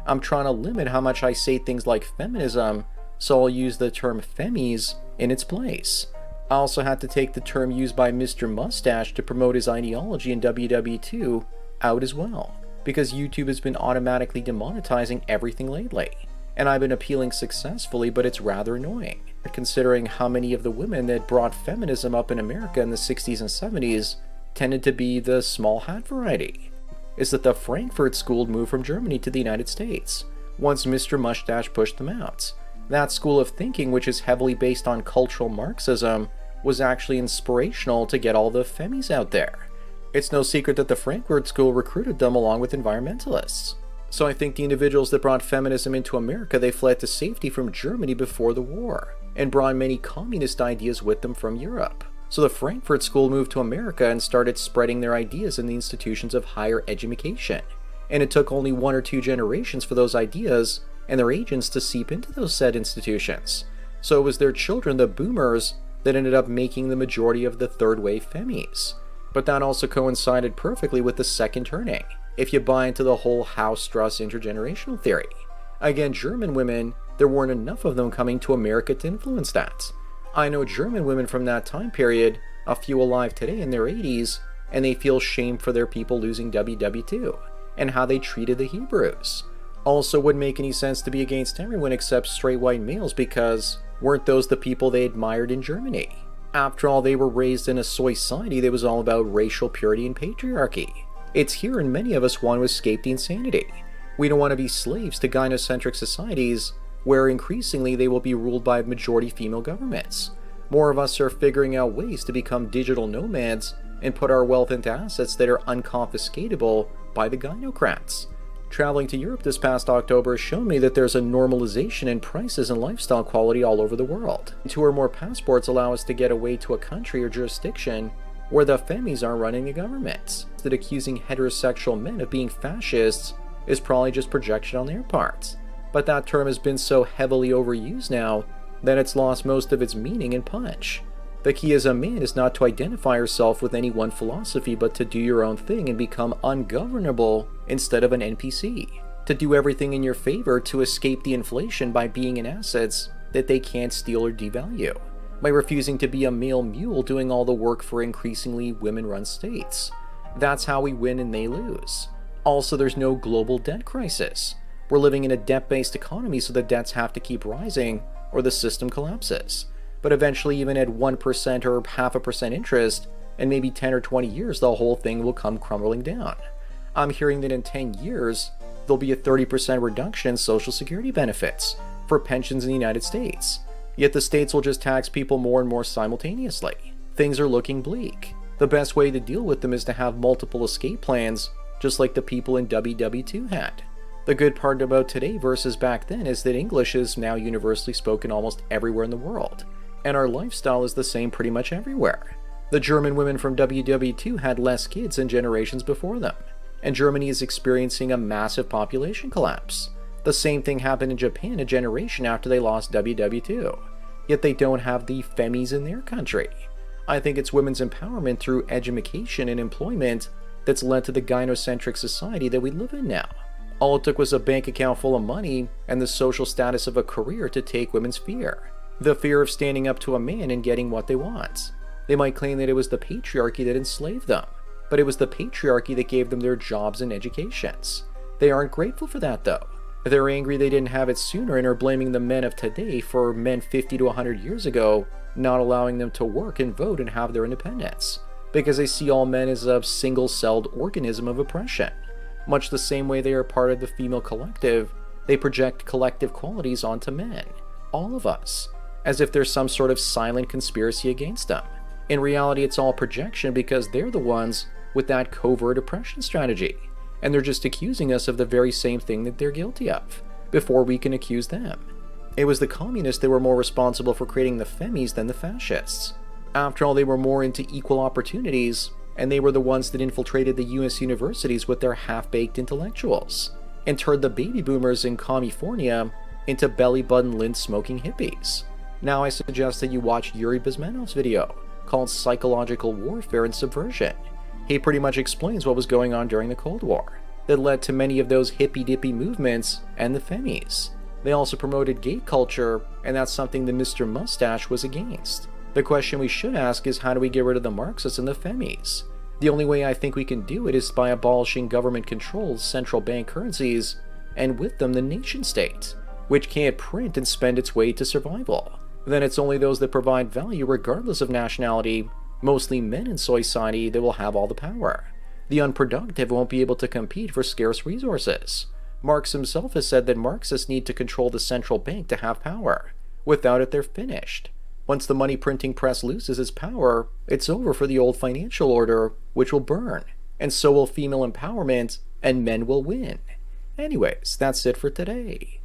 I'm trying to limit how much I say things like feminism, so I'll use the term femmies in its place. I also had to take the term used by Mr. Mustache to promote his ideology in WW2 out as well, because YouTube has been automatically demonetizing everything lately. And I've been appealing successfully, but it's rather annoying, considering how many of the women that brought feminism up in America in the 60s and 70s tended to be the small hat variety. Is that the Frankfurt School moved from Germany to the United States once Mr. Mustache pushed them out. That school of thinking, which is heavily based on cultural Marxism, was actually inspirational to get all the femmies out there. It's no secret that the Frankfurt School recruited them along with environmentalists. So I think the individuals that brought feminism into America, they fled to safety from Germany before the war, and brought many communist ideas with them from Europe. So the Frankfurt School moved to America and started spreading their ideas in the institutions of higher education. And it took only 1 or 2 generations for those ideas and their agents to seep into those said institutions. So it was their children, the boomers, that ended up making the majority of the third wave femmies. But that also coincided perfectly with the second turning, if you buy into the whole Haus-Strauss intergenerational theory. Again, German women, there weren't enough of them coming to America to influence that. I know German women from that time period, a few alive today in their 80s, and they feel shame for their people losing WW2, and how they treated the Hebrews. Also wouldn't make any sense to be against everyone except straight white males, because weren't those the people they admired in Germany? After all, they were raised in a society that was all about racial purity and patriarchy. It's here, and many of us want to escape the insanity. We don't want to be slaves to gynocentric societies where increasingly they will be ruled by majority female governments. More of us are figuring out ways to become digital nomads and put our wealth into assets that are unconfiscatable by the gynocrats. Traveling to Europe this past October has shown me that there's a normalization in prices and lifestyle quality all over the world. 2 or more passports allow us to get away to a country or jurisdiction where the femmies aren't running the governments. That accusing heterosexual men of being fascists is probably just projection on their part. But that term has been so heavily overused now that it's lost most of its meaning and punch. The key as a man is not to identify yourself with any one philosophy, but to do your own thing and become ungovernable instead of an NPC. To do everything in your favor to escape the inflation by being in assets that they can't steal or devalue. By refusing to be a male mule doing all the work for increasingly women-run states. That's how we win and they lose. Also, there's no global debt crisis. We're living in a debt-based economy, so the debts have to keep rising or the system collapses. But eventually, even at 1% or 0.5% interest, in maybe 10 or 20 years, the whole thing will come crumbling down. I'm hearing that in 10 years, there'll be a 30% reduction in Social Security benefits for pensions in the United States. Yet the states will just tax people more and more simultaneously. Things are looking bleak. The best way to deal with them is to have multiple escape plans, just like the people in WW2 had. The good part about today versus back then is that English is now universally spoken almost everywhere in the world, and our lifestyle is the same pretty much everywhere. The German women from WW2 had less kids than generations before them, and Germany is experiencing a massive population collapse. The same thing happened in Japan a generation after they lost WW2, yet they don't have the femmies in their country. I think it's women's empowerment through education and employment that's led to the gynocentric society that we live in now. All it took was a bank account full of money and the social status of a career to take women's fear. The fear of standing up to a man and getting what they want. They might claim that it was the patriarchy that enslaved them, but it was the patriarchy that gave them their jobs and educations. They aren't grateful for that though. They're angry they didn't have it sooner and are blaming the men of today for men 50 to 100 years ago not allowing them to work and vote and have their independence, because they see all men as a single-celled organism of oppression. Much the same way they are part of the female collective, they project collective qualities onto men, all of us, as if there's some sort of silent conspiracy against them. In reality, it's all projection because they're the ones with that covert oppression strategy, and they're just accusing us of the very same thing that they're guilty of, before we can accuse them. It was the communists that were more responsible for creating the femmies than the fascists. After all, they were more into equal opportunities, and they were the ones that infiltrated the US universities with their half-baked intellectuals, and turned the baby boomers in California into belly-button lint-smoking hippies. Now I suggest that you watch Yuri Bezmenov's video, called Psychological Warfare and Subversion. He pretty much explains what was going on during the Cold War. that led to many of those hippy-dippy movements and the Femmies. They also promoted gay culture, and that's something that Mr. Mustache was against. The question we should ask is, how do we get rid of the Marxists and the Femmies? The only way I think we can do it is by abolishing government-controlled central bank currencies, and with them the nation-state, which can't print and spend its way to survival. Then it's only those that provide value regardless of nationality, mostly men in society, that will have all the power. The unproductive won't be able to compete for scarce resources. Marx himself has said that Marxists need to control the central bank to have power. Without it, they're finished. Once the money printing press loses its power, it's over for the old financial order, which will burn. And so will female empowerment, and men will win. Anyways, that's it for today.